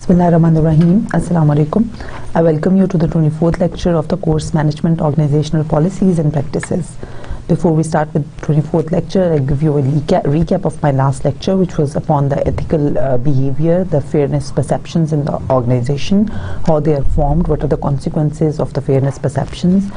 Bismillahirrahmanirrahim. Assalamu alaikum. I welcome you to the 24th lecture of the course Management Organizational Policies and Practices. Before we start with 24th lecture, I'll give you a recap of my last lecture, which was upon the ethical behavior, the fairness perceptions in the organization, how they are formed, what are the consequences of the fairness perceptions,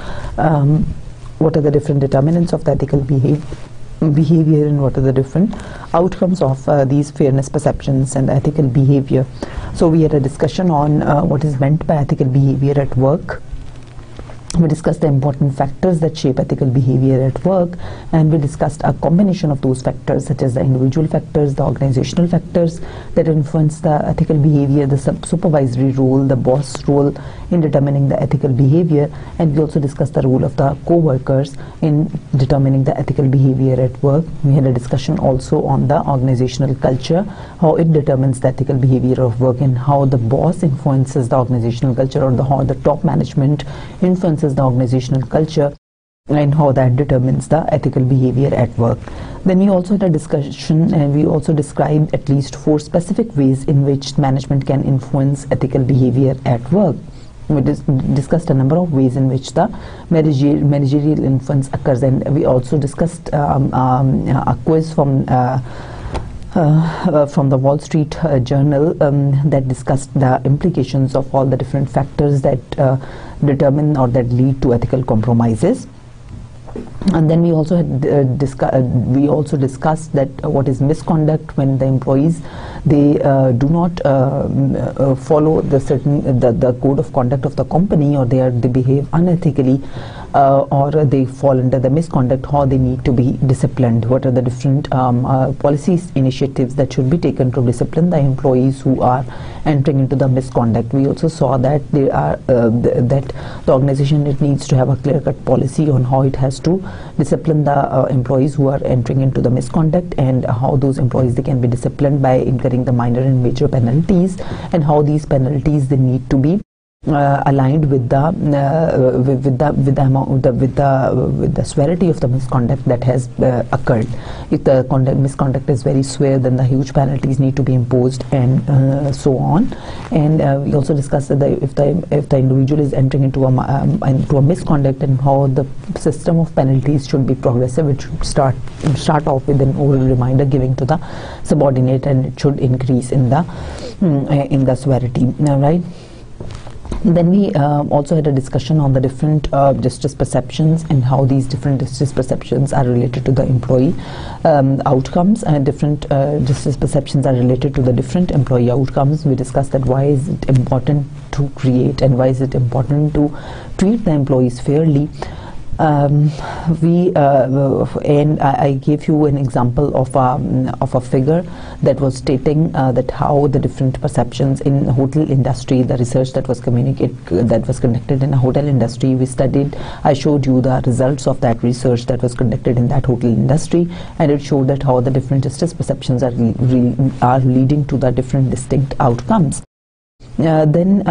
what are the different determinants of the ethical behavior, and what are the different outcomes of these fairness perceptions and ethical behavior. So we had a discussion on what is meant by ethical behavior at work. We discussed the important factors that shape ethical behavior at work, and we discussed a combination of those factors, such as the individual factors, the organizational factors that influence the ethical behavior, the supervisory role, the boss role in determining the ethical behavior, and we also discussed the role of the co-workers in determining the ethical behavior at work. We had a discussion also on the organizational culture, how it determines the ethical behavior of work, and how the boss influences the organizational culture, or how the top management influences the organizational culture, and how that determines the ethical behavior at work. Then we also had a discussion, and we also described at least 4 specific ways in which management can influence ethical behavior at work. We discussed a number of ways in which the managerial influence occurs, and we also discussed a quiz from the Wall Street Journal that discussed the implications of all the different factors that determine or that lead to ethical compromises. And then we also had discussed that what is misconduct when the employees they do not follow the code of conduct of the company, or they behave unethically, or they fall under the misconduct, how they need to be disciplined, what are the different policies, initiatives that should be taken to discipline the employees who are entering into the misconduct. We also saw that that the organization, it needs to have a clear-cut policy on how it has to discipline the employees who are entering into the misconduct, and how those employees they can be disciplined by incurring the minor and major penalties, and how these penalties they need to be aligned with the severity of the misconduct that has occurred. If the misconduct is very severe, then the huge penalties need to be imposed, and so on. And we also discussed that if the individual is entering into a misconduct, and how the system of penalties should be progressive. It should start off with an oral reminder giving to the subordinate, and it should increase in the severity. Right. Then we also had a discussion on the different justice perceptions, and how these different justice perceptions are related to the employee outcomes, and different justice perceptions are related to the different employee outcomes. We discussed that why is it important to create, and why is it important to treat the employees fairly. And I gave you an example of a figure that was stating that how the different perceptions in the hotel industry, the research that was conducted in a hotel industry, I showed you the results of that research that was conducted in that hotel industry, and it showed that how the different justice perceptions are leading to the different distinct outcomes. Then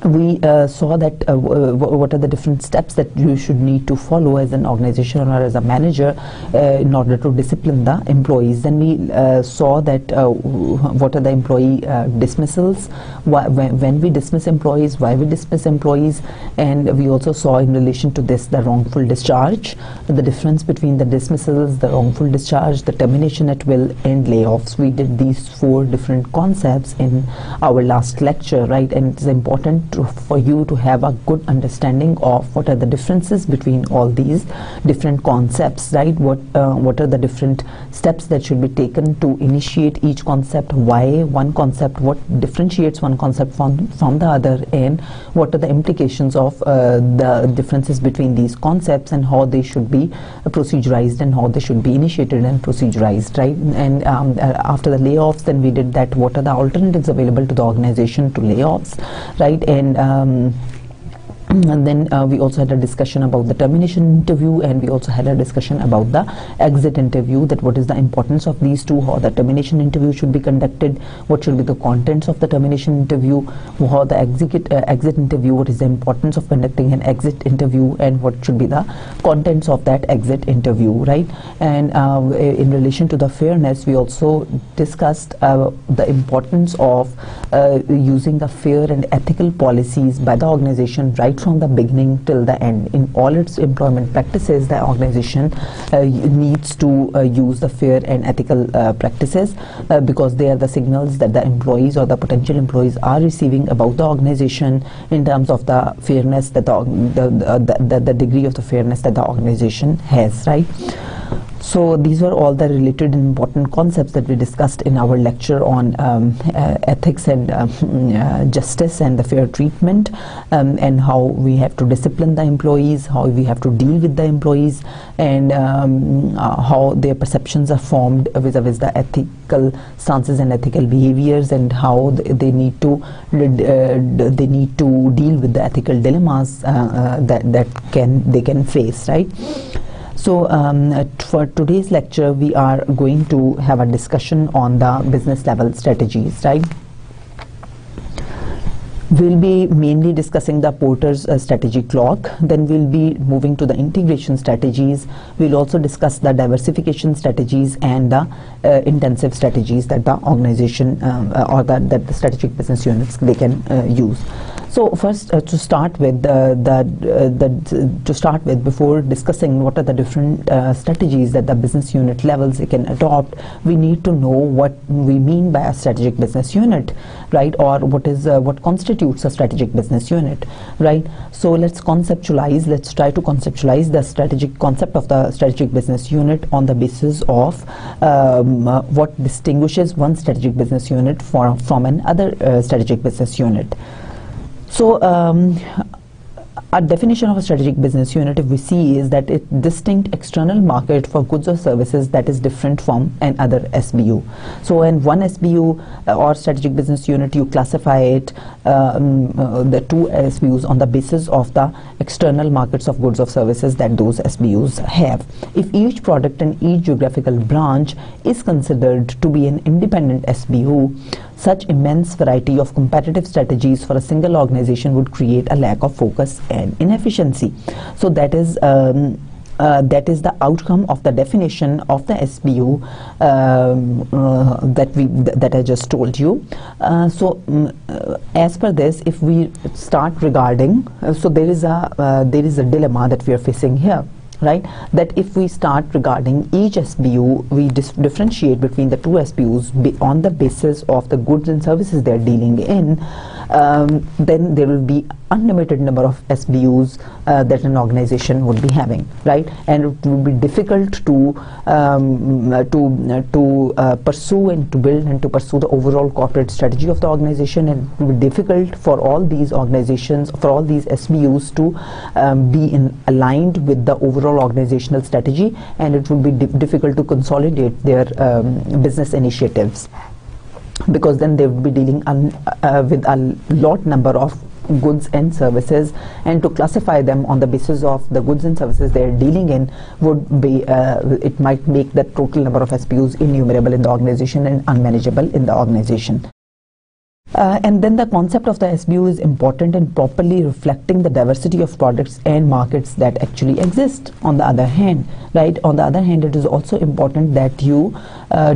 we saw that what are the different steps that you should need to follow as an organization or as a manager in order to discipline the employees. Then we saw that what are the employee dismissals, when we dismiss employees, why we dismiss employees, and we also saw in relation to this the wrongful discharge, the difference between the dismissals, the wrongful discharge, the termination at will, and layoffs. We did these 4 different concepts in our last lecture, right? And it's important for you to have a good understanding of what are the differences between all these different concepts, right? What are the different steps that should be taken to initiate each concept, why one concept, what differentiates one concept from the other, and what are the implications of the differences between these concepts, and how they should be procedurized, and how they should be initiated and procedurized, right? And after the layoffs, then we did that what are the alternatives available to the organization to layoffs, right? And And then we also had a discussion about the termination interview, and we also had a discussion about the exit interview, that what is the importance of these two, how the termination interview should be conducted, what should be the contents of the termination interview, how the exit interview, what is the importance of conducting an exit interview, and what should be the contents of that exit interview, right? And in relation to the fairness, we also discussed the importance of using the fair and ethical policies by the organization right from the beginning till the end. In all its employment practices, the organization needs to use the fair and ethical practices because they are the signals that the employees or the potential employees are receiving about the organization in terms of the fairness that the degree of the fairness that the organization has, right? So these were all the related and important concepts that we discussed in our lecture on ethics and justice and the fair treatment, and how we have to discipline the employees, how we have to deal with the employees, and how their perceptions are formed vis-a-vis the ethical stances and ethical behaviors, and how they need to deal with the ethical dilemmas that they can face, right? So for today's lecture, we are going to have a discussion on the business level strategies, right? We'll be mainly discussing the Porter's strategy clock. Then we'll be moving to the integration strategies. We'll also discuss the diversification strategies and the intensive strategies that the organization or that the strategic business units they can use. So first, to start with, before discussing what are the different strategies that the business unit levels they can adopt, we need to know what we mean by a strategic business unit, right? Or what constitutes a strategic business unit, right? So let's try to conceptualize the strategic concept of the strategic business unit on the basis of what distinguishes one strategic business unit from another strategic business unit. So a definition of a strategic business unit, if we see, is that it's distinct external market for goods or services that is different from another SBU. So in one SBU or strategic business unit, you classify it, the two SBUs, on the basis of the external markets of goods or services that those SBUs have. If each product and each geographical branch is considered to be an independent SBU, such immense variety of competitive strategies for a single organization would create a lack of focus and inefficiency. So that is the outcome of the definition of the SBU that I just told you. As per this, if we start regarding, so there is a dilemma that we are facing here, right? That if we start regarding each SBU, we differentiate between the two SBUs on the basis of the goods and services they are dealing in, then there will be unlimited number of SBUs that an organization would be having, right? And it will be difficult to pursue and to build and to pursue the overall corporate strategy of the organization, and it will be difficult for all these organizations, for all these SBUs to be aligned with the overall organizational strategy, and it will be difficult to consolidate their business initiatives, because then they would be dealing with a lot number of goods and services, and to classify them on the basis of the goods and services they are dealing in would be it might make the total number of SBUs innumerable in the organization and unmanageable in the organization. And then the concept of the SBU is important in properly reflecting the diversity of products and markets that actually exist. On the other hand, right? On the other hand, it is also important that you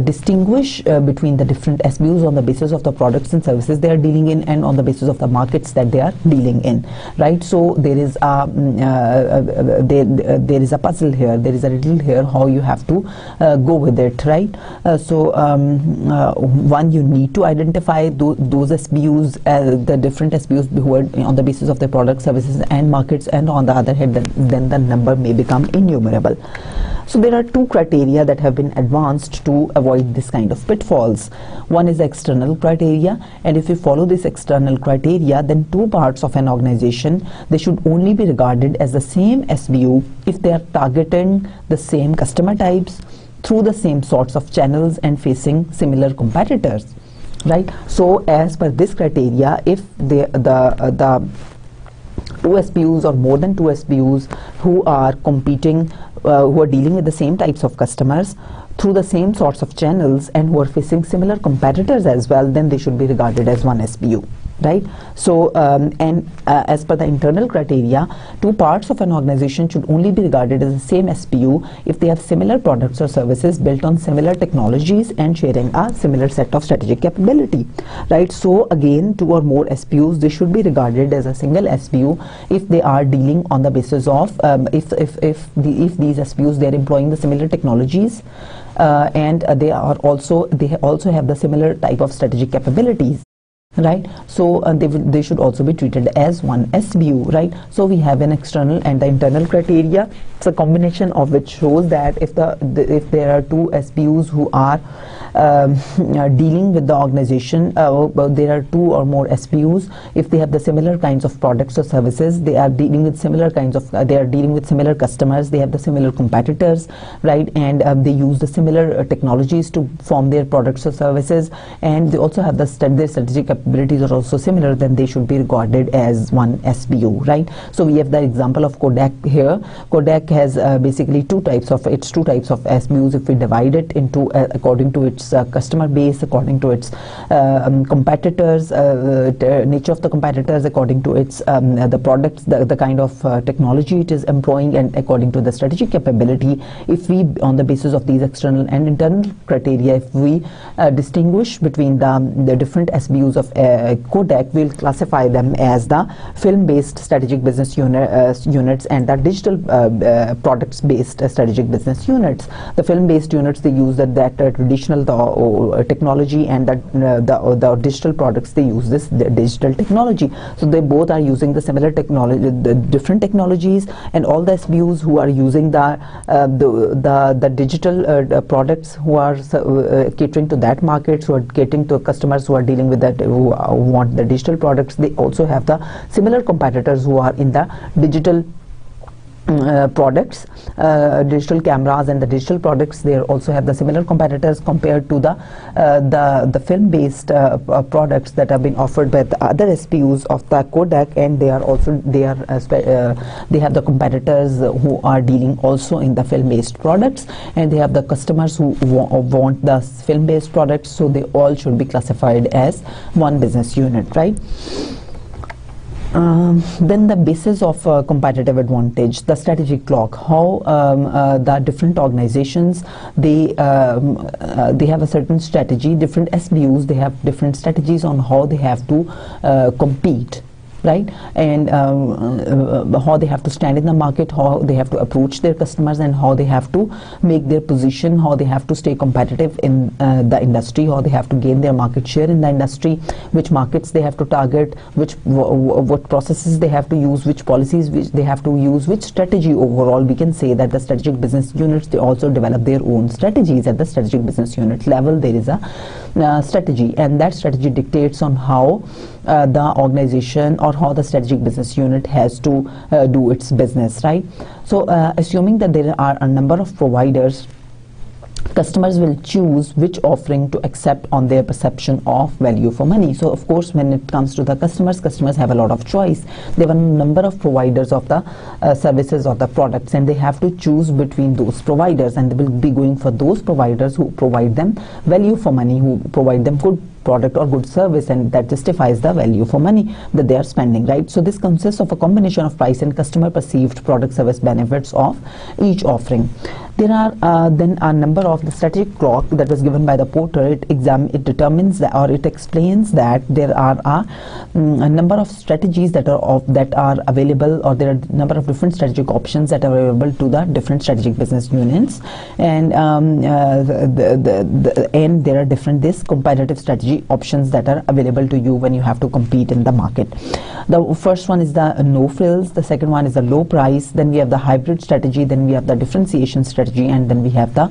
distinguish between the different SBUs on the basis of the products and services they are dealing in, and on the basis of the markets that they are dealing in, right? So there is a there is a puzzle here. There is a riddle here how you have to go with it, right? One, you need to identify those SBUs, the different SBUs who are on the basis of their products, services and markets, and on the other hand, then the number may become innumerable. So there are two criteria that have been advanced to avoid this kind of pitfalls. One is the external criteria, and if you follow this external criteria, then two parts of an organization, they should only be regarded as the same SBU if they are targeting the same customer types through the same sorts of channels and facing similar competitors, right? So as per this criteria, if the two SBUs or more than two SBUs who are competing, who are dealing with the same types of customers through the same sorts of channels and who are facing similar competitors as well, then they should be regarded as one SBU. Right? So, as per the internal criteria, two parts of an organization should only be regarded as the same SBU if they have similar products or services built on similar technologies and sharing a similar set of strategic capability. Right? So, again, two or more SBUs, they should be regarded as a single SBU if they are dealing on the basis of if these SBUs, they are employing the similar technologies and they also have the similar type of strategic capabilities. Right, so they should also be treated as one SBU. Right, so we have an external and the internal criteria. It's a combination of which shows that if there are two SBUs who are dealing with the organization, there are two or more SBUs. If they have the similar kinds of products or services, they are dealing with similar kinds of, they are dealing with similar customers. They have the similar competitors, right, and they use the similar technologies to form their products or services, and they also have their strategic capabilities are also similar, then they should be regarded as one SBU, right? So we have the example of Kodak here. Kodak has basically two types of SBUs if we divide it into according to its customer base, according to its competitors, nature of the competitors, according to its the products, the kind of technology it is employing, and according to the strategic capability. If we, on the basis of these external and internal criteria, if we distinguish between the different SBUs of Kodak, we'll classify them as the film-based strategic business units and the digital products-based strategic business units. The film-based units, they use that traditional technology, and the digital products, they use this digital technology. So they both are using the similar technology, the different technologies, and all the SBUs who are using the digital products, who are catering to that market, who are catering to customers who are dealing with that, who want the digital products. They also have the similar competitors who are in the digital products, digital cameras and the digital products. They also have the similar competitors compared to the film-based products that have been offered by the other SBUs of the Kodak, and they have the competitors who are dealing also in the film-based products, and they have the customers who want the film-based products. So they all should be classified as one business unit, right? Then the basis of competitive advantage, the strategic clock, how the different organizations, they have a certain strategy. Different SBUs, they have different strategies on how they have to compete, right, and how they have to stand in the market, how they have to approach their customers, and how they have to make their position, how they have to stay competitive in the industry, how they have to gain their market share in the industry, which markets they have to target, what processes they have to use, which policies which they have to use, which strategy. Overall, we can say that the strategic business units, they also develop their own strategies. At the strategic business unit level, there is a strategy, and that strategy dictates on how the organization or how the strategic business unit has to do its business, right? So assuming that there are a number of providers, customers will choose which offering to accept on their perception of value for money. So of course, when it comes to the customers have a lot of choice. They have a number of providers of the services or the products, and they have to choose between those providers, and they will be going for those providers who provide them value for money, who provide them good product or good service, and that justifies the value for money that they are spending, right? So this consists of a combination of price and customer perceived product service benefits of each offering. There are then a number of the strategic clock that was given by the Porter. It determines that, or it explains that there are a number of strategies that are available, or there are a number of different strategic options that are available to the different strategic business units, and and there are different competitive strategy options that are available to you when you have to compete in the market. The first one is the no frills, the second one is the low price, then we have the hybrid strategy, then we have the differentiation strategy, and then we have the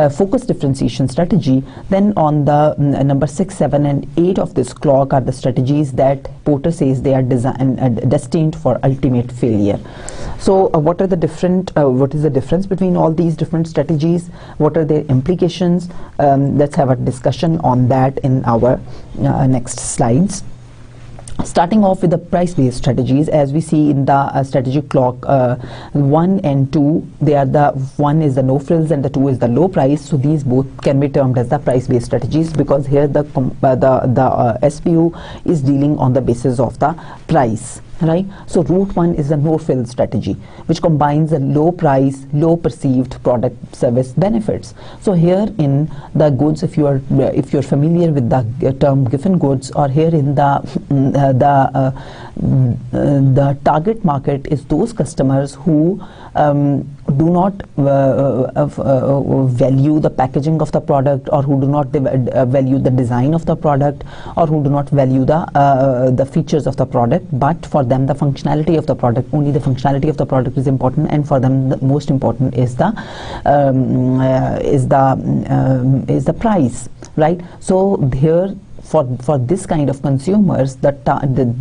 focus differentiation strategy. Then on the number 6, 7 and 8 of this clock are the strategies that Porter says they are destined for ultimate failure. So what is the difference between all these different strategies? What are their implications? Let's have a discussion on that in our next slides. Starting off with the price-based strategies, as we see in the strategy clock, 1 and 2, they are the 1 is the no frills and the 2 is the low price. So these both can be termed as the price-based strategies, because here the SPU is dealing on the basis of the price. Right, so route 1 is a no frill strategy, which combines a low price, low perceived product service benefits. So here in the goods, if you're familiar with the term given goods, or here in the target market is those customers who do not value the packaging of the product, or who do not value the design of the product, or who do not value the features of the product, but for them the functionality of the product, only the functionality of the product is important, and for them the most important is the price, right? So here, for this kind of consumers, the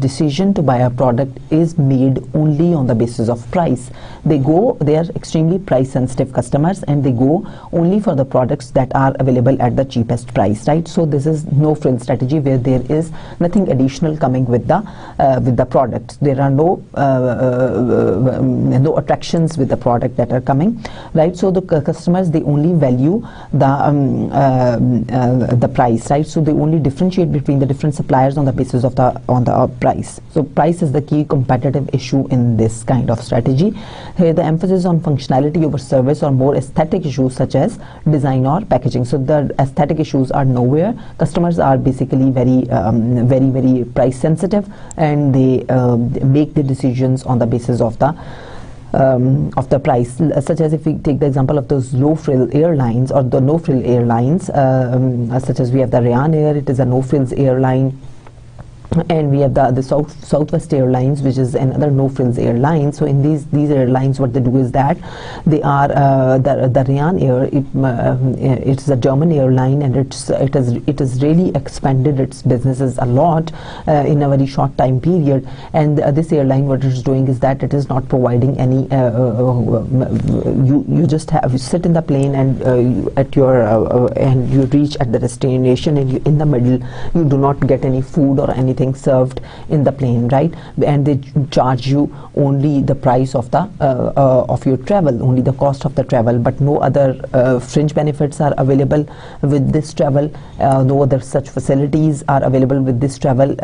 decision to buy a product is made only on the basis of price. They are extremely price sensitive customers, and they go only for the products that are available at the cheapest price, right? So this is no frill strategy, where there is nothing additional coming with the product. There are no attractions with the product that are coming, right? So the customers, they only value the price, right? So they only differentiate between the different suppliers on the basis of the price. So price is the key competitive issue in this kind of strategy. Here the emphasis on functionality over service, or more aesthetic issues such as design or packaging. So the aesthetic issues are nowhere. Customers are basically very price sensitive, and they make the decisions on the basis of the price, such as if we take the example of those low frill airlines or the no frill airlines, such as we have the Ryanair, it is a no frills airline. And we have the Southwest Airlines, which is another no frills airline. So in these airlines, what they do is that they are the Ryanair. It's a German airline, and it has really expanded its businesses a lot in a very short time period. And this airline, what it's doing is that it is not providing any. You just sit in the plane, and and you reach at the destination, and in the middle you do not get any food or anything served in the plane, right? And they charge you only the price of your travel, only the cost of the travel, but no other fringe benefits are available with this travel. No other such facilities are available with this travel,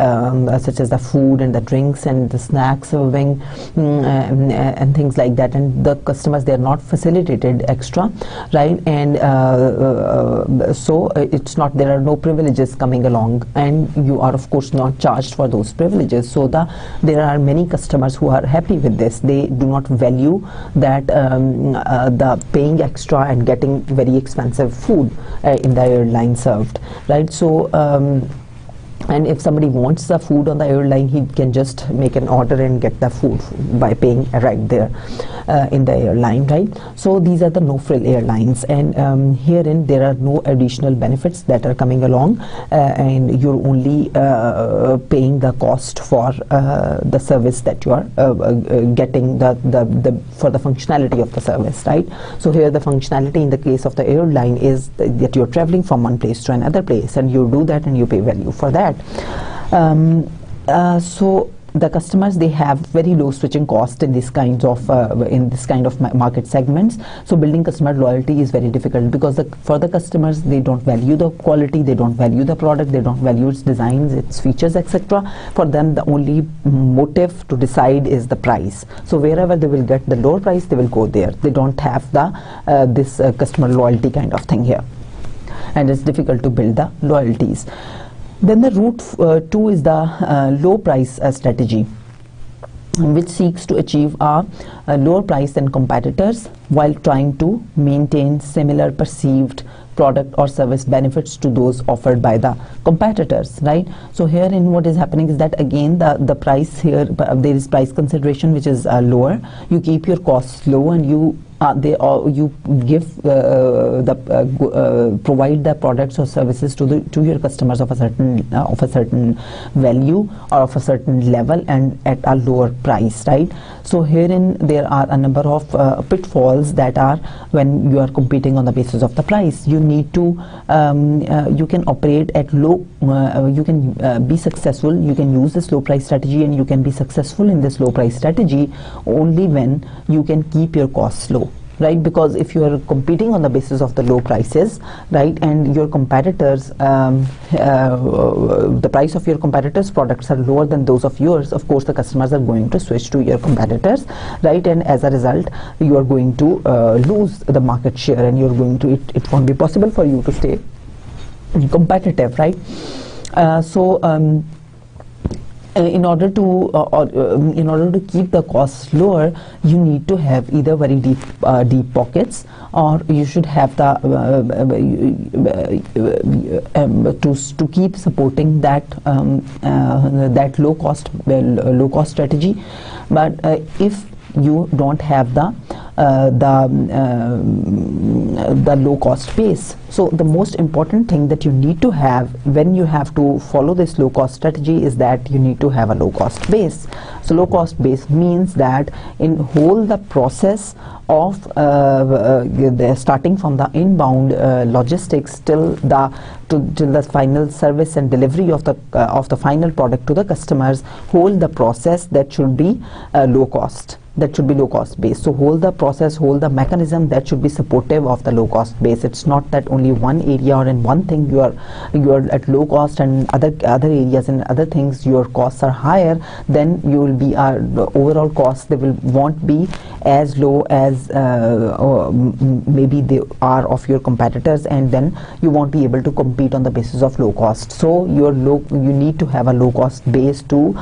such as the food and the drinks and the snacks serving and things like that. And the customers, they are not facilitated extra, right? And so it's not, there are no privileges coming along, and you are of course not charged for those privileges. So there are many customers who are happy with this. They do not value that the paying extra and getting very expensive food in the airline served, right? So and if somebody wants the food on the airline, he can just make an order and get the food by paying right there in the airline, right? So these are the no frill airlines, and herein there are no additional benefits that are coming along, and you're only paying the cost for the service that you are getting for the functionality of the service, right? So here the functionality in the case of the airline is that you're traveling from one place to another place, and you do that and you pay value for that. So the customers, they have very low switching cost in this kind of market segments. So building customer loyalty is very difficult, because for the customers, they don't value the quality, they don't value the product, they don't value its designs, its features, etc. For them, the only motive to decide is the price. So wherever they will get the lower price, they will go there. They don't have this customer loyalty kind of thing here, and it's difficult to build the loyalties. Then the route 2 is the low price strategy, which seeks to achieve a lower price than competitors while trying to maintain similar perceived product or service benefits to those offered by the competitors, right? So herein what is happening is that again the price here, there is price consideration which is lower. You keep your costs low, and you give provide the products or services to your customers of a certain value or of a certain level and at a lower price, right? So herein there are a number of pitfalls that are when you are competing on the basis of the price. You need to you can operate at low, you can be successful, you can use this low price strategy, and you can be successful in this low price strategy only when you can keep your costs low, right? Because if you are competing on the basis of the low prices, right, and your competitors, the price of your competitors' products are lower than those of yours, of course the customers are going to switch to your competitors, right? And as a result, you are going to lose the market share, and you're going to, it won't be possible for you to stay competitive, right? In order to keep the costs lower, you need to have either very deep pockets, or you should have the to keep supporting that that low cost strategy. But if you don't have the low cost base, so the most important thing that you need to have when you have to follow this low cost strategy is that you need to have a low cost base. So low cost base means that in whole the process of starting from the inbound logistics till the final service and delivery of the final product to the customers, whole the process that should be low cost. That should be low cost base. So whole the process, whole the mechanism, that should be supportive of the low cost base. It's not that only one area or in one thing you are at low cost, and other areas and other things your costs are higher. Then you will be the overall costs, they won't be as low as maybe they are of your competitors, and then you won't be able to compete on the basis of low cost. So you need to have a low cost base to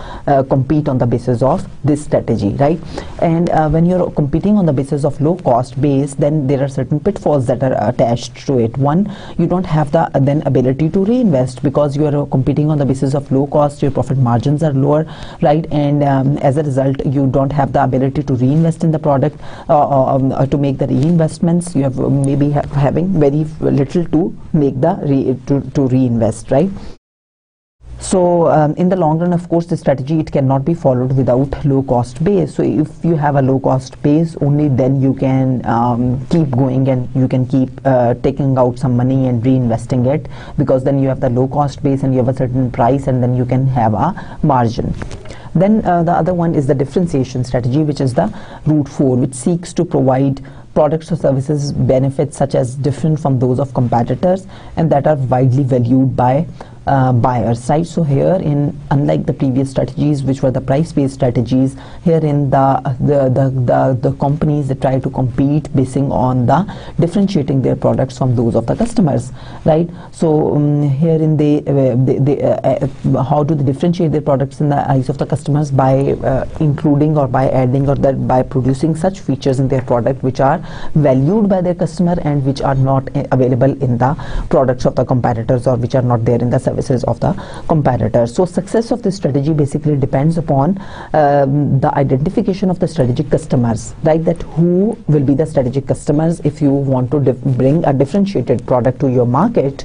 compete on the basis of this strategy, right? And when you're competing on the basis of low cost base, then there are certain pitfalls that are attached to it. One, you don't have the then ability to reinvest, because you are competing on the basis of low cost, your profit margins are lower, right? And as a result, you don't have the ability to reinvest in the product, to make the reinvestments. You have maybe having very little to make to reinvest, right? So in the long run, of course, the strategy, it cannot be followed without low cost base. So if you have a low cost base, only then you can keep going, and you can keep taking out some money and reinvesting it, because then you have the low cost base and you have a certain price, and then you can have a margin. Then the other one is the differentiation strategy, which is the route 4, which seeks to provide products or services benefits such as different from those of competitors, and that are widely valued by buyers, right? So here, unlike the previous strategies, which were the price-based strategies, here in the companies that try to compete basing on the differentiating their products from those of the customers, right? So here in how do they differentiate their products in the eyes of the customers? By including or by adding or by producing such features in their product which are valued by their customer and which are not available in the products of the competitors, or which are not there in the services of the competitors. So success of this strategy basically depends upon the identification of the strategic customers, right? That who will be the strategic customers if you want to bring a differentiated product to your market.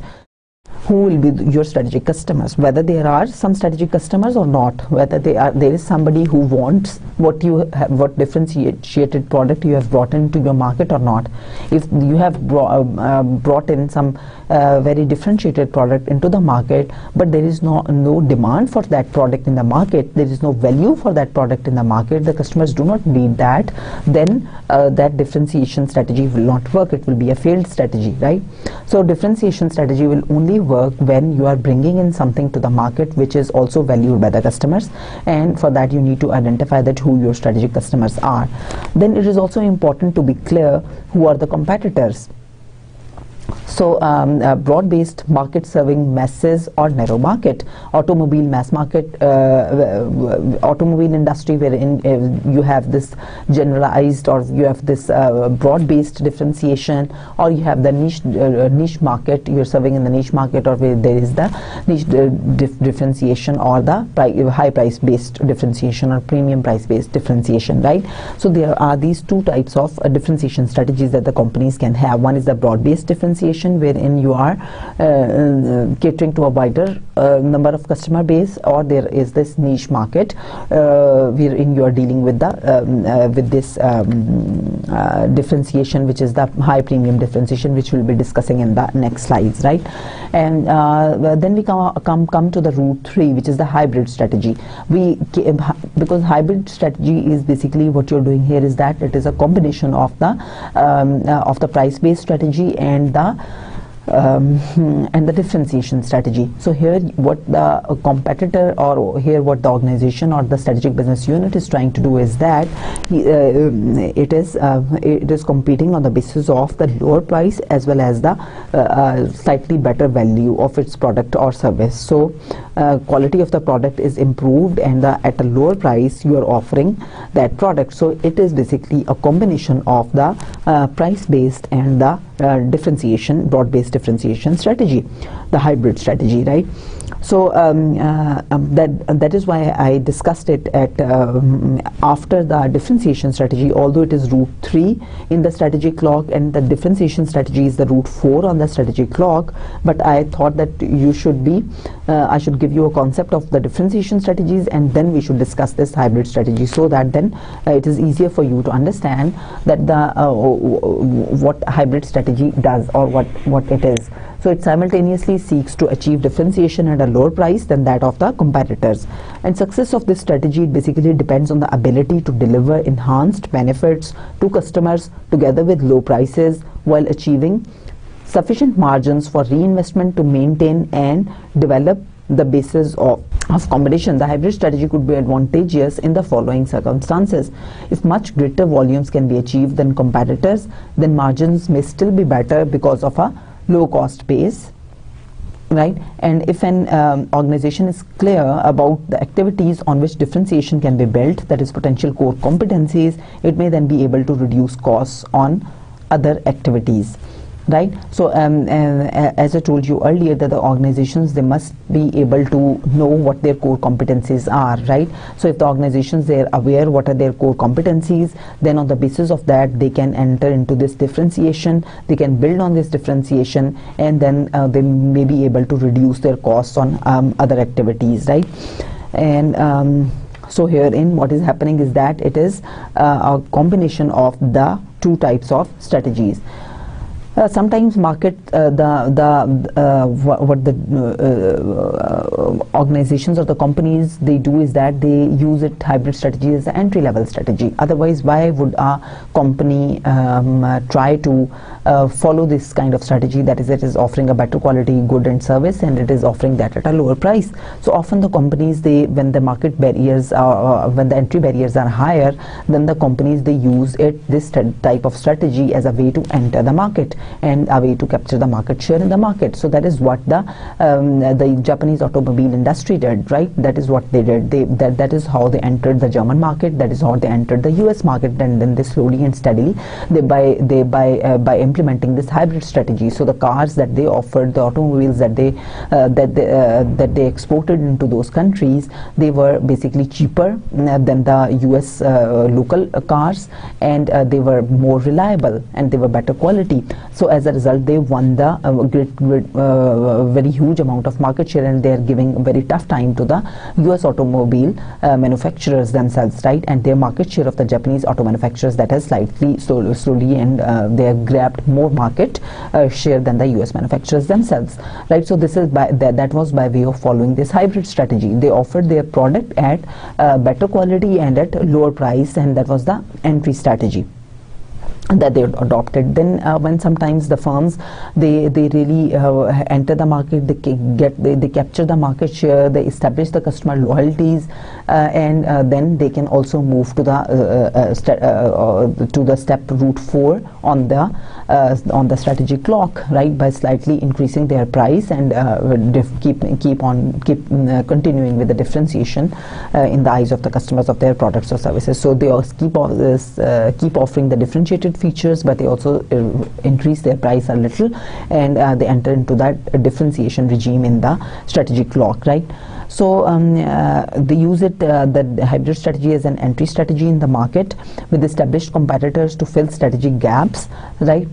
Who will be your strategic customers, whether there are some strategic customers or not, whether there is somebody who wants what differentiated product you have brought into your market or not. If you have brought in some very differentiated product into the market, but there is no demand for that product in the market, there is no value for that product in the market, the customers do not need that, then that differentiation strategy will not work. It will be a failed strategy, right? So differentiation strategy will only work when you are bringing in something to the market which is also valued by the customers, and for that you need to identify that who your strategic customers are. Then it is also important to be clear who are the competitors. So broad-based market serving masses or narrow market, automobile mass market, automobile industry, wherein you have this generalized, or you have this broad-based differentiation, or you have the niche market, you're serving in the niche market, or where there is the niche differentiation, or the high price based differentiation, or premium price based differentiation, right? So there are these two types of differentiation strategies that the companies can have. One is the broad-based differentiation, differentiation wherein you are catering to a wider number of customer base, or there is this niche market wherein you are dealing with the with this differentiation, which is the high premium differentiation, which we'll be discussing in the next slides, right? And then we come to the route 3, which is the hybrid strategy. Because hybrid strategy is basically what you're doing here is that it is a combination of the price-based strategy and the differentiation strategy. So here what the competitor, or here what the organization or the strategic business unit is trying to do is that it is competing on the basis of the lower price as well as the slightly better value of its product or service. So quality of the product is improved, and at a lower price you are offering that product. So it is basically a combination of the price-based and the broad-based differentiation strategy, the hybrid strategy, right? So that is why I discussed it at after the differentiation strategy, although it is route 3 in the strategic clock and the differentiation strategy is the route 4 on the strategic clock. But I thought that you should be I should give you a concept of the differentiation strategies, and then we should discuss this hybrid strategy, so that then it is easier for you to understand that the what hybrid strategy does, or what it is. So it simultaneously seeks to achieve differentiation at a lower price than that of the competitors. And success of this strategy basically depends on the ability to deliver enhanced benefits to customers together with low prices, while achieving sufficient margins for reinvestment to maintain and develop the basis of competition. The hybrid strategy could be advantageous in the following circumstances. If much greater volumes can be achieved than competitors, then margins may still be better because of a low cost base, right? And if an organization is clear about the activities on which differentiation can be built, that is potential core competencies, it may then be able to reduce costs on other activities, right? So as I told you earlier, that the organizations, they must be able to know what their core competencies are, right? So if the organizations, they are aware what are their core competencies, then on the basis of that they can enter into this differentiation, they can build on this differentiation, and then they may be able to reduce their costs on other activities, right? And so herein what is happening is that it is a combination of the two types of strategies. Sometimes market what the organizations or the companies, they do is that they use it hybrid strategy as the entry level strategy. Otherwise, why would a company try to follow this kind of strategy, that is, it is offering a better quality good and service, and it is offering that at a lower price? So often the companies, when the market barriers when the entry barriers are higher, then the companies, they use this type of strategy as a way to enter the market and a way to capture the market share in the market. So that is what the Japanese automobile industry did, right? That is what they did. That is how they entered the German market. That is how they entered the US market, and then they slowly and steadily by implementing this hybrid strategy. So the cars that they offered, the automobiles that they exported into those countries, they were basically cheaper than the US local cars, and they were more reliable, and they were better quality. So as a result, they won the very huge amount of market share, and they are giving a very tough time to the US automobile manufacturers themselves, right? And their market share of the Japanese auto manufacturers, that has slightly slowly and they have grabbed more market share than the US manufacturers themselves, right? So this is that was by way of following this hybrid strategy. They offered their product at better quality and at lower price, and that was the entry strategy that they adopted. Then when sometimes the firms, they really enter the market, they capture the market share, they establish the customer loyalties, and then they can also move to the step route 4 on the strategy clock, right? By slightly increasing their price and keep continuing with the differentiation in the eyes of the customers of their products or services. So they also keep offering the differentiated features, but they also increase their price a little, and they enter into that differentiation regime in the strategic clock, right? So they use it, the hybrid strategy, as an entry strategy in the market with established competitors to fill strategic gaps, right?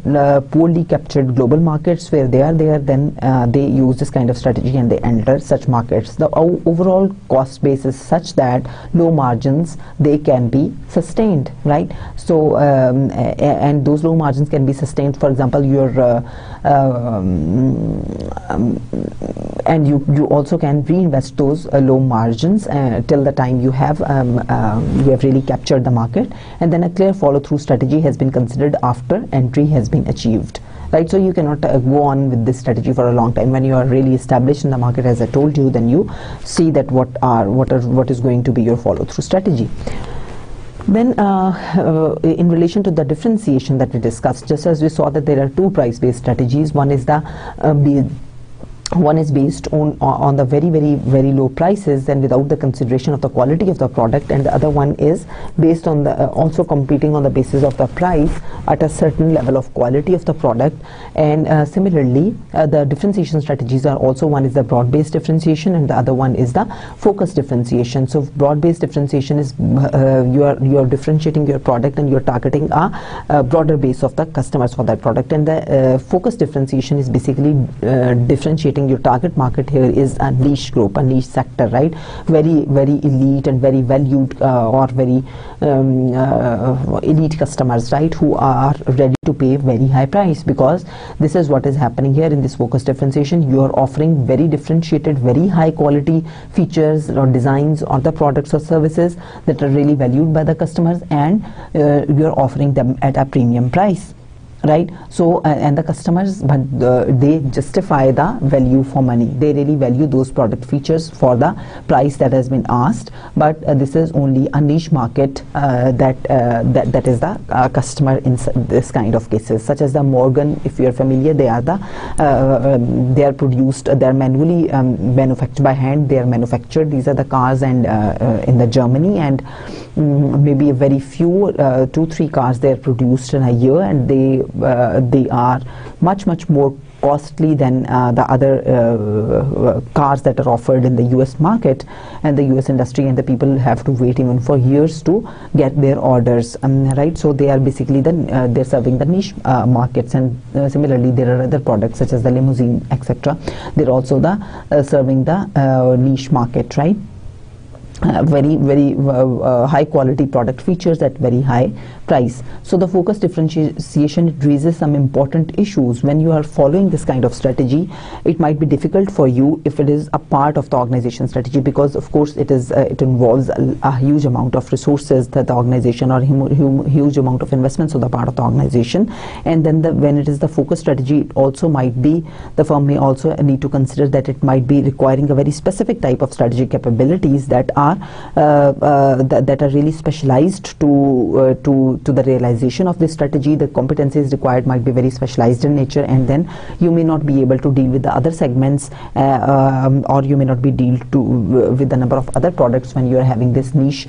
Poorly captured global markets where they are there, then they use this kind of strategy and they enter such markets. The overall cost base is such that low margins, they can be sustained, right? So and those low margins can be sustained. For example, your and you also can reinvest those low margins till the time you have really captured the market, and then a clear follow-through strategy has been considered after entry has been achieved, right? So you cannot go on with this strategy for a long time. When you are really established in the market, as I told you, then you see that what is going to be your follow-through strategy. Then in relation to the differentiation that we discussed, just as we saw that there are two price-based strategies. One is based on the very low prices and without the consideration of the quality of the product, and the other one is based on the also competing on the basis of the price at a certain level of quality of the product. And similarly, the differentiation strategies are also, one is the broad-based differentiation and the other one is the focused differentiation. So broad-based differentiation is you are differentiating your product and you are targeting a broader base of the customers for that product, and the focused differentiation is basically differentiating your target market. Here is a niche group, a niche sector, right? Very elite and very valued or very elite customers, right, who are ready to pay very high price, because this is what is happening here in this focus differentiation. You are offering very differentiated, very high quality features or designs or the products or services that are really valued by the customers, and you are offering them at a premium price, right? So and the customers, but they justify the value for money. They really value those product features for the price that has been asked. But this is only a niche market that is the customer in this kind of cases, such as the Morgan. If you are familiar, they are produced, they are manually manufactured by hand. They are manufactured. These are the cars and in the Germany, and maybe a very few 2-3 cars they are produced in a year, and they are much more costly than the other cars that are offered in the US market and the US industry, and the people have to wait even for years to get their orders, right? So they are basically they're serving the niche markets, and similarly there are other products such as the limousine, etc. They're also serving the niche market, right? Very high quality product features at very high price. So the focus differentiation raises some important issues. When you are following this kind of strategy, it might be difficult for you if it is a part of the organization strategy, because of course it involves a huge amount of resources that the organization, or huge amount of investments on the part of the organization. And then when it is the focus strategy, it also might be, the firm may also need to consider that it might be requiring a very specific type of strategic capabilities that are really specialized to the realization of this strategy. The competencies required might be very specialized in nature, and then you may not be able to deal with the other segments, or you may not be deal with the number of other products when you are having this niche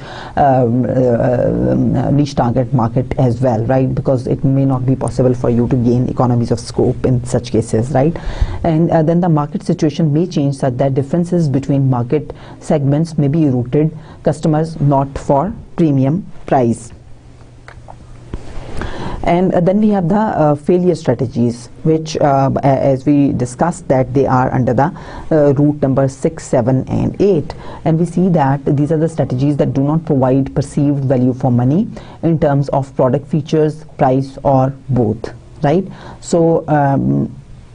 target market as well, right? Because it may not be possible for you to gain economies of scope in such cases, right? And then the market situation may change such that differences between market segments may be rooted customers not for premium price. And then we have the failure strategies, which as we discussed, that they are under the route number 6, 7 and 8, and we see that these are the strategies that do not provide perceived value for money in terms of product features, price, or both, right? So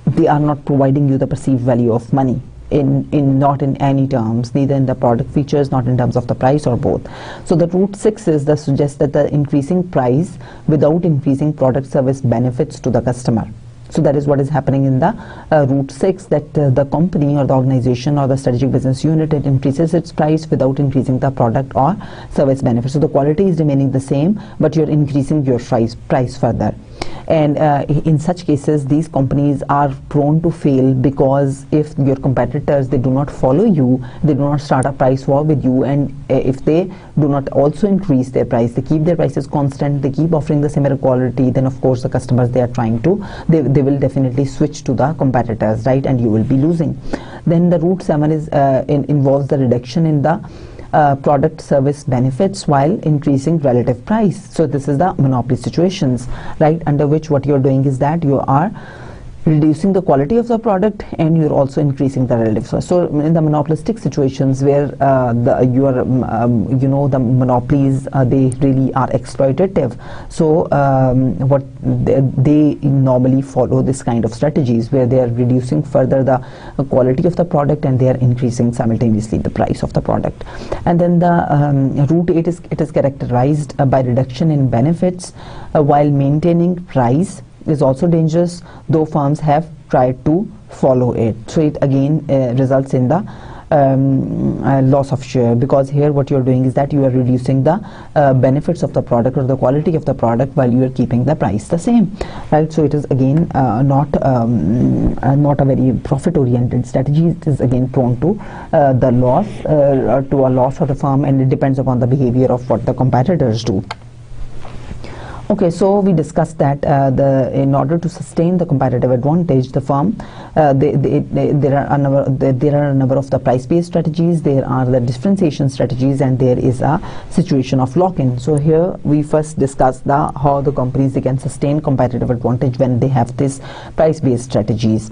they are not providing you the perceived value of money not in any terms, neither in the product features, not in terms of the price, or both. So the route 6 is suggests that the increasing price without increasing product service benefits to the customer. So that is what is happening in the route 6, that the company or the organization or the strategic business unit, it increases its price without increasing the product or service benefits. So the quality is remaining the same, but you're increasing your price further. And in such cases, these companies are prone to fail, because if your competitors, they do not follow you, they do not start a price war with you, and if they do not also increase their price, they keep their prices constant, they keep offering the similar quality, then of course the customers, they are trying to, they will definitely switch to the competitors, right? And you will be losing. Then the route 7 is involves the reduction in the product service benefits while increasing relative price. So this is the monopoly situations, right, under which what you're doing is that you are reducing the quality of the product and you're also increasing the relative price. So in the monopolistic situations where the monopolies they really are exploitative, so what they normally follow this kind of strategies where they are reducing further the quality of the product and they are increasing simultaneously the price of the product. And then the route 8 is characterized by reduction in benefits while maintaining price is also dangerous, though firms have tried to follow it. So it again results in the loss of share, because here what you're doing is that you are reducing the benefits of the product or the quality of the product while you are keeping the price the same, right? So it is again not a very profit oriented strategy. It is again prone to the loss to a loss of the firm, and it depends upon the behavior of what the competitors do. Okay, so we discussed that in order to sustain the competitive advantage, the firm there are a number of the price-based strategies, there are the differentiation strategies, and there is a situation of lock-in. So here we first discussed how the companies they can sustain competitive advantage when they have these price-based strategies.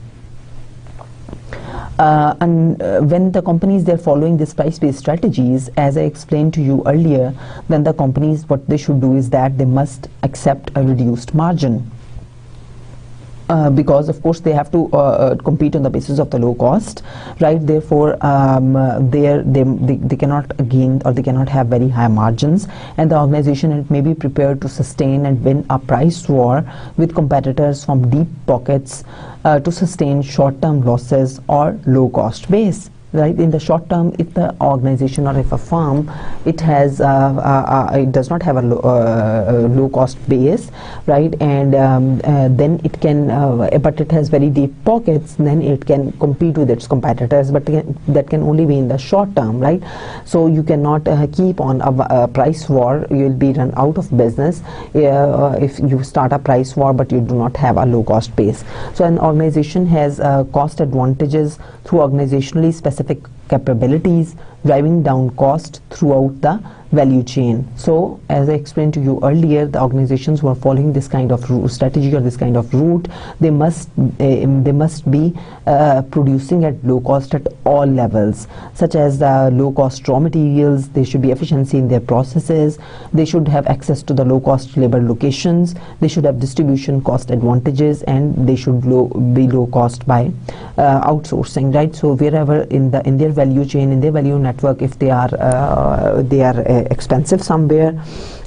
When the companies they're following this price-based strategies, as I explained to you earlier, then the companies what they should do is that they must accept a reduced margin. Because of course they have to compete on the basis of the low cost, right? Therefore they cannot gain or they cannot have very high margins, and the organization it may be prepared to sustain and win a price war with competitors from deep pockets to sustain short-term losses or low cost base. Right, in the short term, if the organization or if a firm it has it does not have a low cost base, right, and then it can but it has very deep pockets, then it can compete with its competitors, but that can only be in the short term, right? So you cannot keep on a price war. You will be run out of business if you start a price war but you do not have a low cost base. So an organization has cost advantages through organizationally specific capabilities, driving down cost throughout the value chain. So as I explained to you earlier, the organizations who are following this kind of strategy or this kind of route, they must be producing at low cost at all levels, such as the low cost raw materials. They should be efficiency in their processes, they should have access to the low cost labor locations, they should have distribution cost advantages, and they should be low cost by outsourcing, right? So wherever in their value chain, in their value network, if they are expensive somewhere,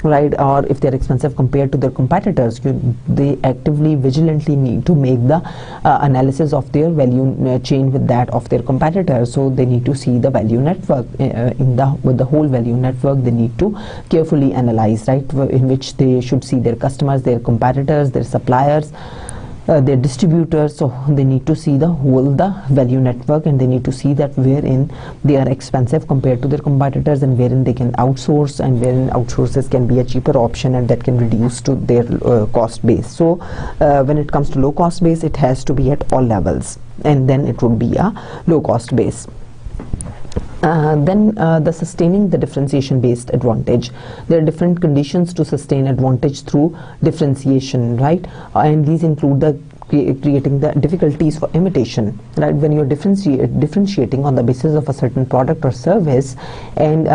right, or if they're expensive compared to their competitors, they actively vigilantly need to make the analysis of their value chain with that of their competitors. So they need to see the value network with the whole value network. They need to carefully analyze, right, in which they should see their customers, their competitors, their suppliers, their distributors. So they need to see the value network, and they need to see that wherein they are expensive compared to their competitors, and wherein they can outsource, and wherein outsources can be a cheaper option, and that can reduce to their cost base. So when it comes to low cost base, it has to be at all levels, and then it would be a low cost base. Then the sustaining the differentiation based advantage. There are different conditions to sustain advantage through differentiation, right? And these include the creating the difficulties for imitation, right? When you're differentiating on the basis of a certain product or service, and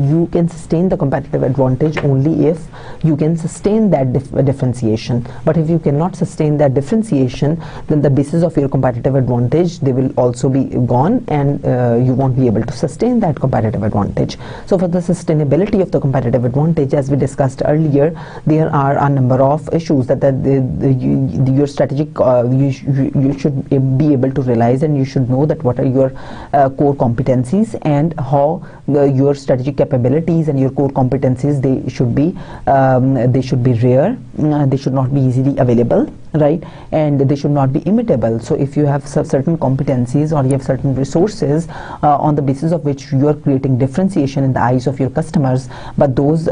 you can sustain the competitive advantage only if you can sustain that differentiation. But if you cannot sustain that differentiation, then the basis of your competitive advantage, they will also be gone, and you won't be able to sustain that competitive advantage. So for the sustainability of the competitive advantage, as we discussed earlier, there are a number of issues that your strategy you should be able to realize, and you should know that what are your core competencies, and how your strategic capabilities and your core competencies they should be rare, they should not be easily available, right, and they should not be imitable. So if you have certain competencies or you have certain resources on the basis of which you are creating differentiation in the eyes of your customers, but those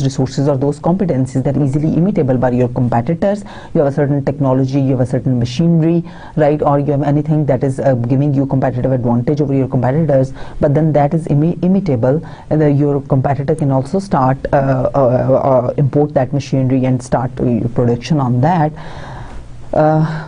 resources or those competencies that are easily imitable by your competitors, you have a certain technology, you have a certain machinery, right, or you have anything that is giving you competitive advantage over your competitors, but then that is imitable, and your competitor can also start import that machinery and start production on that.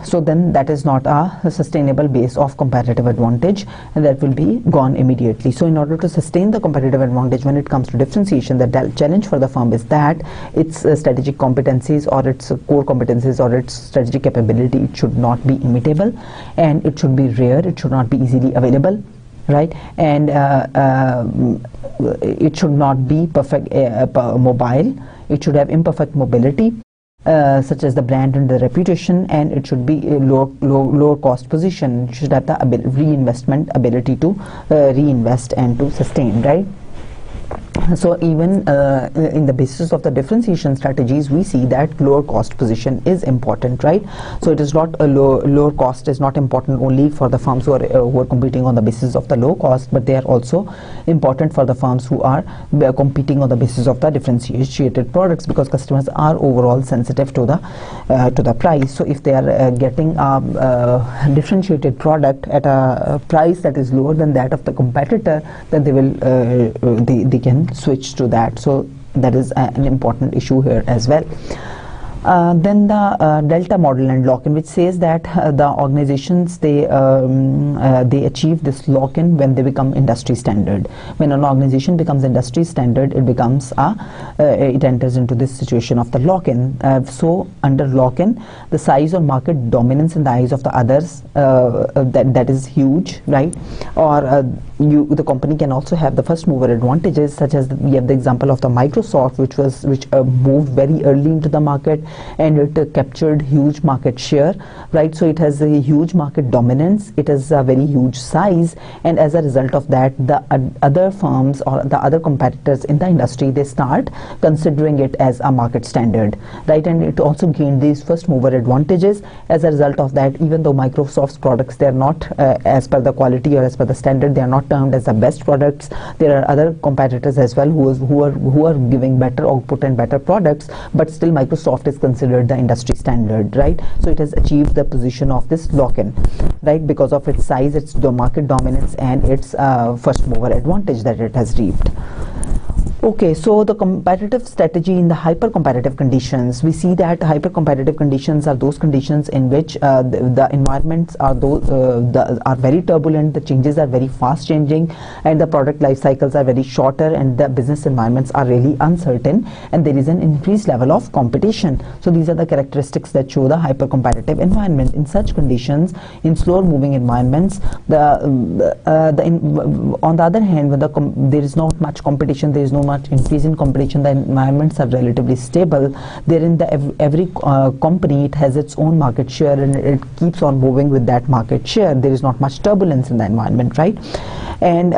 So then that is not a sustainable base of competitive advantage, and that will be gone immediately. So in order to sustain the competitive advantage when it comes to differentiation, the challenge for the firm is that its strategic competencies or its core competencies or its strategic capability, it should not be imitable, and it should be rare, it should not be easily available, right, and it should not be perfect mobile, it should have imperfect mobility, such as the brand and the reputation, and it should be a lower cost position. It should have the reinvestment ability to reinvest and to sustain, right. So even in the basis of the differentiation strategies, we see that lower cost position is important, right. So it is not a lower cost is not important only for the firms who are competing on the basis of the low cost, but they are also important for the firms who are competing on the basis of the differentiated products, because customers are overall sensitive to the price. So if they are getting a differentiated product at a price that is lower than that of the competitor, then they will they can switch to that. So that is an important issue here as well. Then the delta model and lock-in, which says that the organizations they achieve this lock-in when they become industry standard. When an organization becomes industry standard, it becomes it enters into this situation of the lock-in. So under lock-in, the size or market dominance in the eyes of the others, that is huge, right? Or the company can also have the first mover advantages, such as we have the example of the Microsoft, which moved very early into the market, and it captured huge market share, right? So it has a huge market dominance, it has a very huge size, and as a result of that, the other firms or the other competitors in the industry, they start considering it as a market standard, right? And it also gained these first mover advantages. As a result of that, even though Microsoft's products, they are not as per the quality or as per the standard, they are not termed as the best products. There are other competitors as well who are giving better output and better products, but still Microsoft is considered the industry standard, right? So it has achieved the position of this lock-in, right, because of its size, its market dominance, and its first mover advantage that it has reaped. Okay, so the competitive strategy in the hyper-competitive conditions, we see that hyper-competitive conditions are those conditions in which the environments are are very turbulent, the changes are very fast changing, and the product life cycles are very shorter, and the business environments are really uncertain, and there is an increased level of competition. So these are the characteristics that show the hyper-competitive environment. In such conditions, in slower-moving environments, on the other hand, when there is not much competition, there is no much increase in competition, the environments are relatively stable. Therein, every company, it has its own market share, and it keeps on moving with that market share. There is not much turbulence in the environment, right? And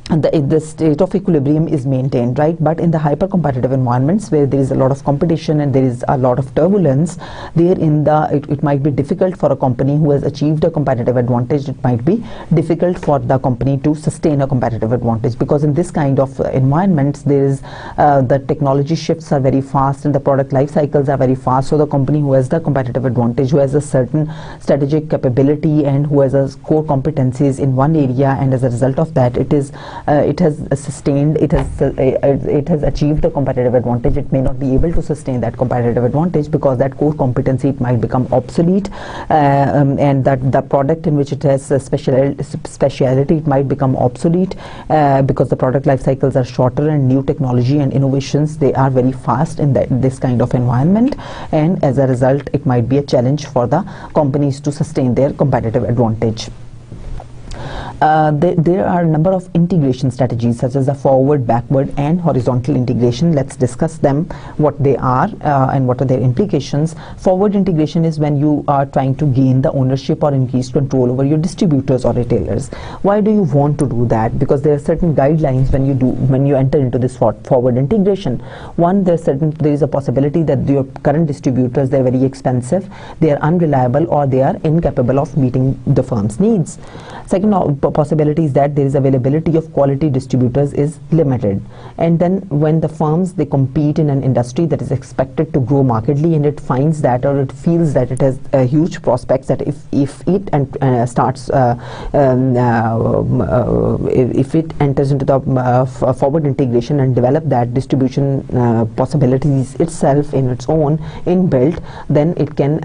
the state of equilibrium is maintained, right? But in the hyper-competitive environments where there is a lot of competition and there is a lot of turbulence, it might be difficult for a company who has achieved a competitive advantage. It might be difficult for the company to sustain a competitive advantage, because in this kind of environments, there is the technology shifts are very fast and the product life cycles are very fast. So the company who has the competitive advantage, who has a certain strategic capability and who has a core competencies in one area, and as a result of that, it has sustained, it has achieved a competitive advantage. It may not be able to sustain that competitive advantage because that core competency, it might become obsolete, and that the product in which it has a speciality, it might become obsolete because the product life cycles are shorter, and new technology and innovations, they are very fast in this kind of environment, and as a result, it might be a challenge for the companies to sustain their competitive advantage. There are a number of integration strategies such as the forward, backward and horizontal integration. Let's discuss them, what they are and what are their implications. Forward integration is when you are trying to gain the ownership or increase control over your distributors or retailers. Why do you want to do that? Because there are certain guidelines when you enter into this forward integration. One, there is a possibility that your current distributors, they're very expensive, they are unreliable, or they are incapable of meeting the firm's needs. Second possibility is that there is availability of quality distributors is limited. And then when the firms, they compete in an industry that is expected to grow markedly, and it finds that, or it feels that it has huge prospects, that if it enters into the forward integration and develop that distribution possibilities itself in its own inbuilt, then it can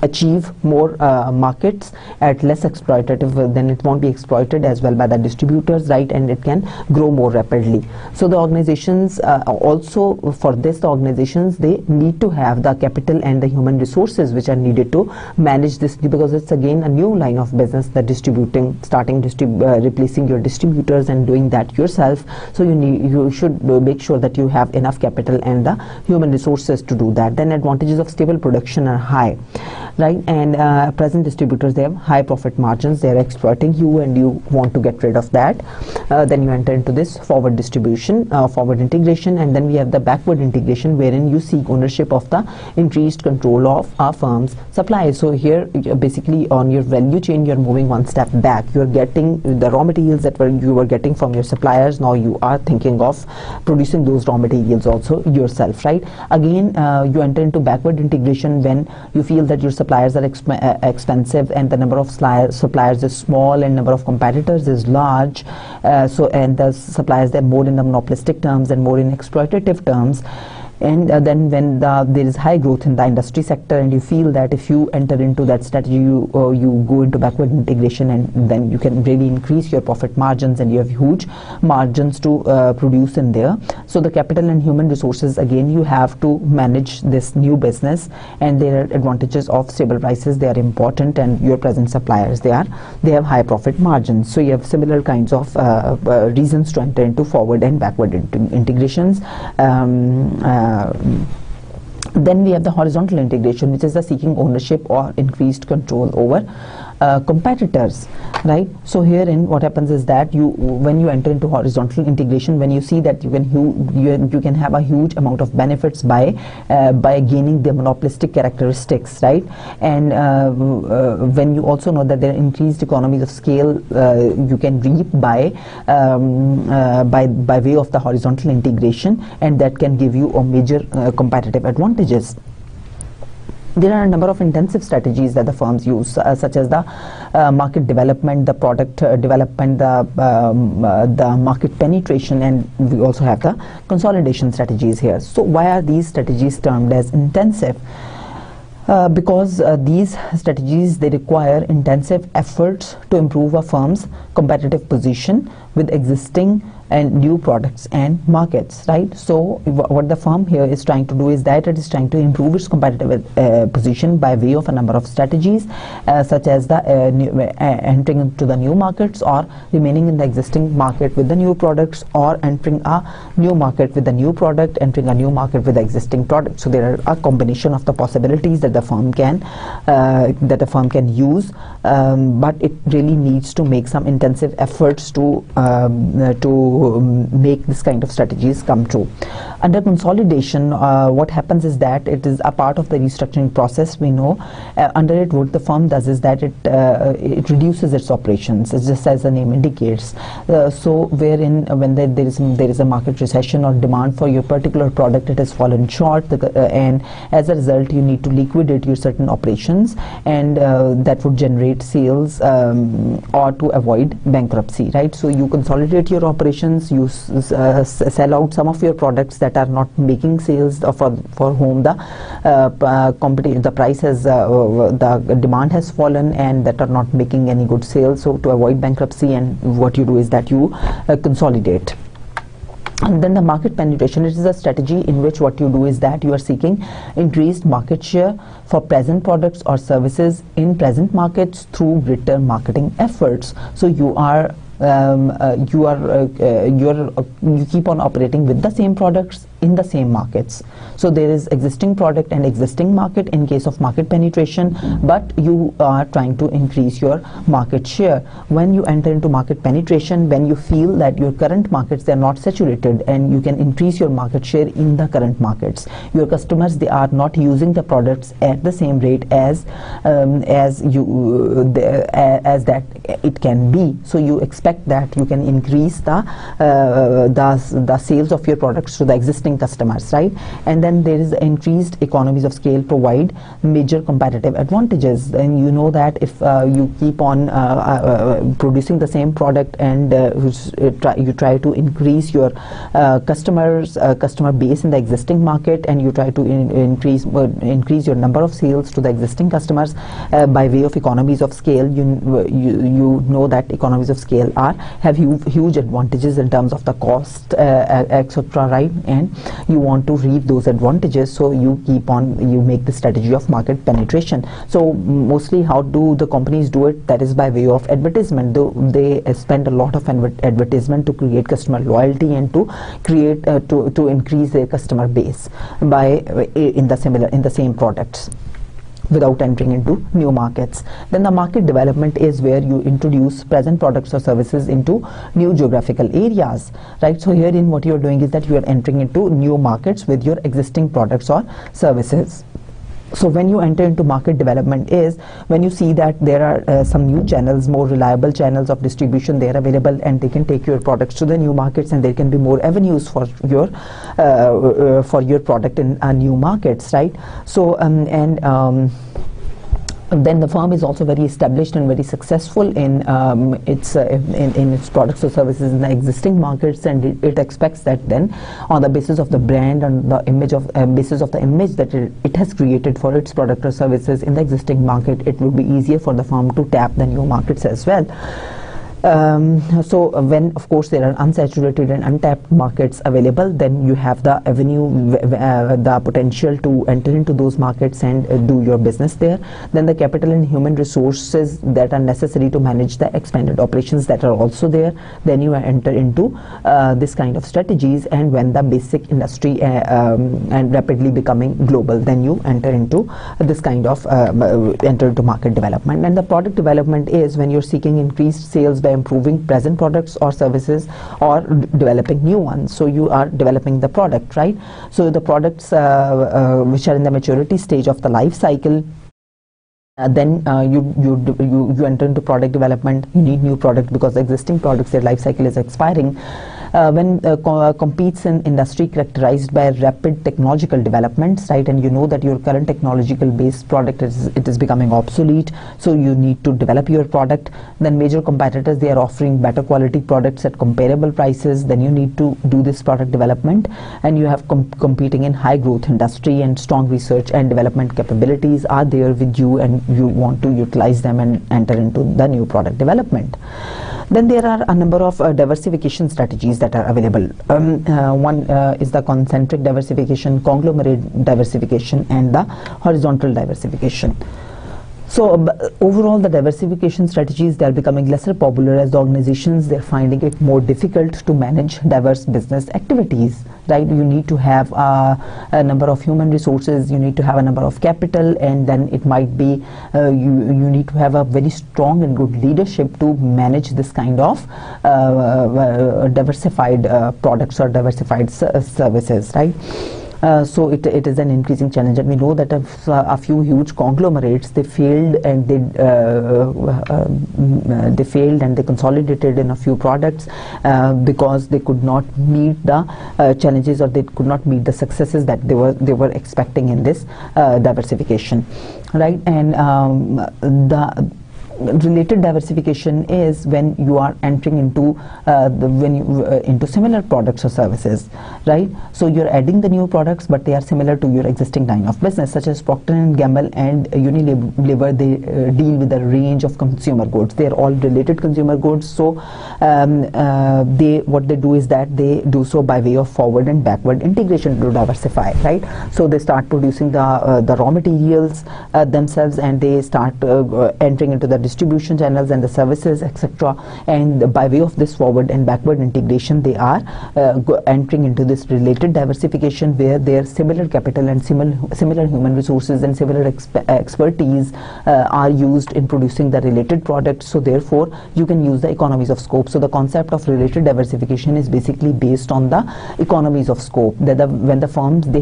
achieve more markets at less exploitative, then it won't be exploited as well by the distributors, right, and it can grow more rapidly. So the organizations also, for this, the organizations, they need to have the capital and the human resources which are needed to manage this, because it's again a new line of business, the replacing your distributors and doing that yourself. So you should make sure that you have enough capital and the human resources to do that. Then advantages of stable production are high, right, and present distributors, they have high profit margins, they are exploiting you and you want to get rid of that. Then you enter into this forward distribution, forward integration, and then we have the backward integration, wherein you seek ownership of the increased control of our firm's supply. So here basically on your value chain, you're moving one step back. You're getting the raw materials that you were getting from your suppliers, now you are thinking of producing those raw materials also yourself, right? Again, you enter into backward integration when you feel that your suppliers are expensive and the number of suppliers is small and number of competitors is large, and the suppliers, they're more in the monopolistic terms and more in exploitative terms. And then when there is high growth in the industry sector, and you feel that if you enter into that strategy, you go into backward integration, and then you can really increase your profit margins, and you have huge margins to produce in there. So the capital and human resources, again, you have to manage this new business, and there are advantages of stable prices, they are important, and your present suppliers, they have high profit margins. So you have similar kinds of reasons to enter into forward and backward integrations. Then we have the horizontal integration, which is the seeking ownership or increased control over competitors, right? So herein what happens is that when you enter into horizontal integration, when you see that you can have a huge amount of benefits by gaining the monopolistic characteristics, right? And when you also know that there are increased economies of scale you can reap by way of the horizontal integration, and that can give you a major competitive advantages. There are a number of intensive strategies that the firms use, such as the market development, the product development, the market penetration, and we also have the consolidation strategies here. So why are these strategies termed as intensive? Because these strategies, they require intensive efforts to improve a firm's competitive position with existing and new products and markets, right? So what the firm here is trying to do is that it is trying to improve its competitive position by way of a number of strategies, such as the entering into the new markets, or remaining in the existing market with the new products, or entering a new market with the new product, entering a new market with the existing product. So there are a combination of the possibilities that the firm can use, but it really needs to make some intensive efforts to make this kind of strategies come true. Under consolidation, what happens is that it is a part of the restructuring process. We know under it, what the firm does is that it reduces its operations, just as the name indicates. So wherein when there is a market recession or demand for your particular product, it has fallen short, and as a result you need to liquidate your certain operations, and that would generate sales or to avoid bankruptcy, right? So you consolidate your operations, you sell out some of your products that are not making sales, for whom the price has the demand has fallen, and that are not making any good sales. So to avoid bankruptcy, and what you do is that you consolidate. And then the market penetration, it is a strategy in which what you do is that you are seeking increased market share for present products or services in present markets through greater marketing efforts. So you keep on operating with the same products in the same markets. So there is existing product and existing market in case of market penetration, but you are trying to increase your market share. When you enter into market penetration, when you feel that your current markets, they are not saturated and you can increase your market share in the current markets. Your customers, they are not using the products at the same rate as that it can be. So you expect that you can increase the sales of your products to the existing customers, right? And then there is increased economies of scale provide major competitive advantages. And you know that if you keep on producing the same product and you try to increase your customer base in the existing market, and you try to increase your number of sales to the existing customers by way of economies of scale, you know that economies of scale have huge advantages in terms of the cost, etc., right? And you want to reap those advantages, so you make the strategy of market penetration. So mostly how do the companies do it? That is by way of advertisement. They spend a lot of advertisement to create customer loyalty and to create to increase their customer base by in the same products, without entering into new markets. Then the market development is where you introduce present products or services into new geographical areas, right? So herein what you're doing is that you are entering into new markets with your existing products or services. So when you enter into market development is when you see that there are some new channels, more reliable channels of distribution, they are available and they can take your products to the new markets, and there can be more avenues for your product in new markets, right? So then the firm is also very established and very successful in its products or services in the existing markets, and it expects that then on the basis of the brand and the image that it has created for its product or services in the existing market, it will be easier for the firm to tap the new markets as well. So when of course there are unsaturated and untapped markets available, then you have the avenue, the potential to enter into those markets and do your business there. Then the capital and human resources that are necessary to manage the expanded operations that are also there, then you enter into this kind of strategies. And when the basic industry and rapidly becoming global, then you enter into this kind of enter into market development. And the product development is when you're seeking increased sales by improving present products or services or developing new ones. So you are developing the product, right? So the products which are in the maturity stage of the life cycle, then you enter into product development. You need new product because the existing products, their life cycle is expiring. When competes in industry characterized by rapid technological developments, right? And you know that your current technological based product is becoming obsolete, so you need to develop your product. Then major competitors, they are offering better quality products at comparable prices. Then you need to do this product development, and you have competing in high growth industry, and strong research and development capabilities are there with you, and you want to utilize them and enter into the new product development. Then there are a number of diversification strategies that are available. One is the concentric diversification, conglomerate diversification, and the horizontal diversification. So overall, the diversification strategies, they are becoming lesser popular as the organizations, they're finding it more difficult to manage diverse business activities, right? You need to have a number of human resources, you need to have a number of capital, and then it might be you need to have a very strong and good leadership to manage this kind of diversified products or diversified services, right? So it is an increasing challenge, and we know that a few huge conglomerates, they failed and they consolidated in a few products because they could not meet the challenges, or they could not meet the successes that they were expecting in this diversification, right? And related diversification is when you are entering into into similar products or services, right? So you're adding the new products, but they are similar to your existing line of business, such as Procter and Gamble and Unilever. They deal with a range of consumer goods. They are all related consumer goods. So what they do is that they do so by way of forward and backward integration to diversify, right? So they start producing the raw materials themselves, and they start entering into the distribution channels and the services, etc. And by way of this forward and backward integration, they are entering into this related diversification, where their similar capital and similar human resources and similar expertise are used in producing the related products. So therefore you can use the economies of scope. So the concept of related diversification is basically based on the economies of scope, that when the firms they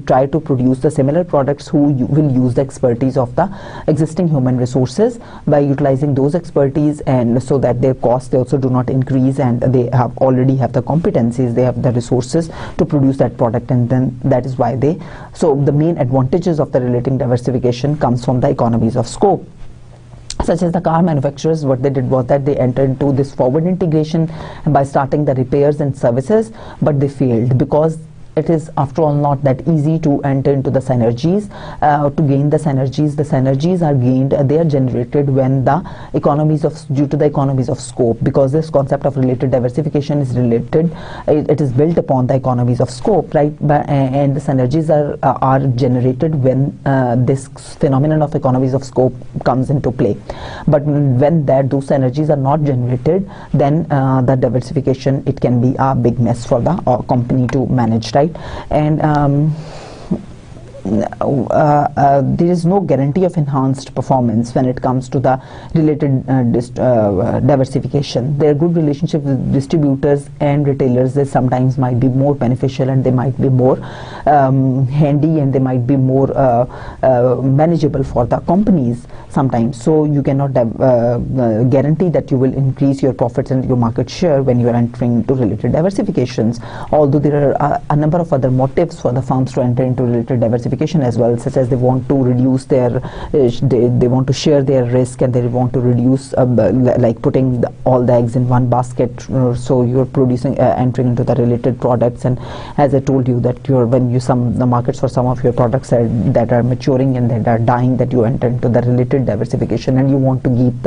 try to produce the similar products, who will use the expertise of the existing human resources by utilizing those expertise, and so that their costs, they also do not increase, and they already have the competencies, they have the resources to produce that product. And then that is why so the main advantages of the related diversification comes from the economies of scope. Such as the car manufacturers, what they did was that they entered into this forward integration by starting the repairs and services, but they failed because it is after all not that easy to enter into the synergies, to gain the synergies. The synergies are gained, they are generated when due to the economies of scope, because this concept of related diversification is it is built upon the economies of scope, right? And the synergies are generated when this phenomenon of economies of scope comes into play. But when those synergies are not generated, then the diversification, it can be a big mess for the company to manage, right? And there is no guarantee of enhanced performance when it comes to the related diversification. Their good relationship with distributors and retailers, they sometimes might be more beneficial, and they might be more handy, and they might be more manageable for the companies sometimes. So you cannot guarantee that you will increase your profits and your market share when you are entering into related diversifications, although there are a number of other motives for the firms to enter into related diversification as well, such as they want to reduce their they want to share their risk, and they want to reduce like putting all the eggs in one basket. So you're entering into the related products, and as I told you that the markets for some of your products that are maturing and that are dying, that you enter into the related diversification, and you want to keep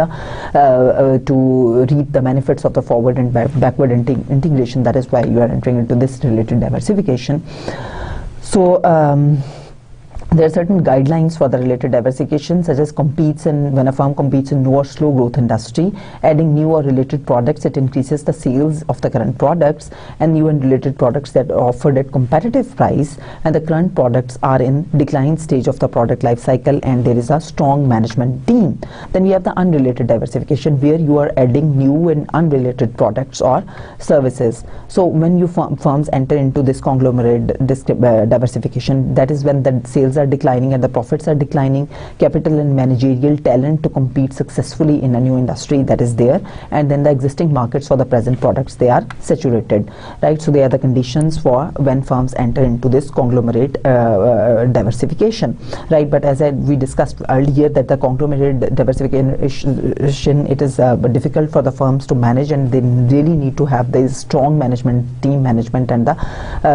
to reap the benefits of the forward and backward integration. That is why you are entering into this related diversification. So there are certain guidelines for the related diversification, such as when a firm competes in new or slow growth industry, adding new or related products, it increases the sales of the current products, and new and related products that are offered at competitive price, and the current products are in decline stage of the product life cycle, and there is a strong management team. Then we have the unrelated diversification, where you are adding new and unrelated products or services. So when you firms enter into this conglomerate diversification, that is when the sales are declining and the profits are declining, capital and managerial talent to compete successfully in a new industry that is there, and then the existing markets for the present products, they are saturated, right? So they are the conditions for when firms enter into this conglomerate diversification, right? But as we discussed earlier, that the conglomerate diversification, it is difficult for the firms to manage, and they really need to have this strong team management and the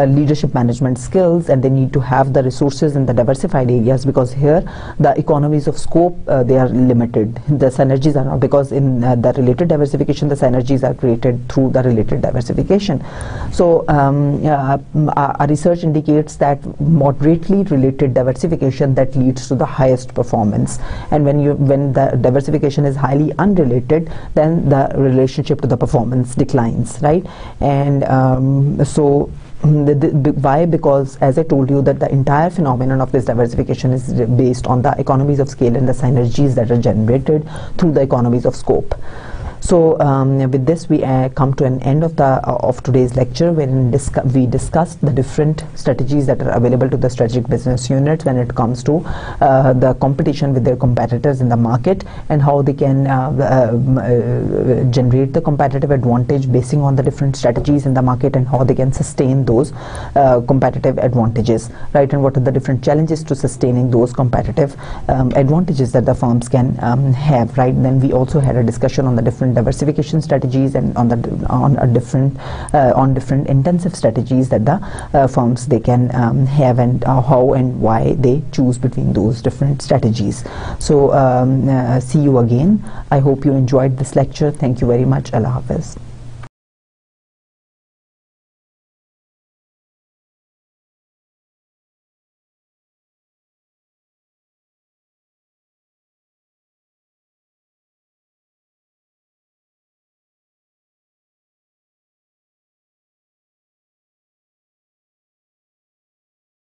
leadership management skills, and they need to have the resources in the diversified areas, because here the economies of scope, they are limited. The synergies are not, because in the related diversification, the synergies are created through the related diversification. So our research indicates that moderately related diversification, that leads to the highest performance, and when the diversification is highly unrelated, then the relationship to the performance declines, right? And why? Because as I told you, that the entire phenomenon of this diversification is based on the economies of scale and the synergies that are generated through the economies of scope. So with this we come to an end of today's lecture, wherein we discussed the different strategies that are available to the strategic business units when it comes to the competition with their competitors in the market, and how they can generate the competitive advantage basing on the different strategies in the market, and how they can sustain those competitive advantages, right? And what are the different challenges to sustaining those competitive advantages that the firms can have, right? And then we also had a discussion on the different diversification strategies, and on different intensive strategies that the firms they can have, and how and why they choose between those different strategies. So see you again. I hope you enjoyed this lecture. Thank you very much. Allah Hafiz.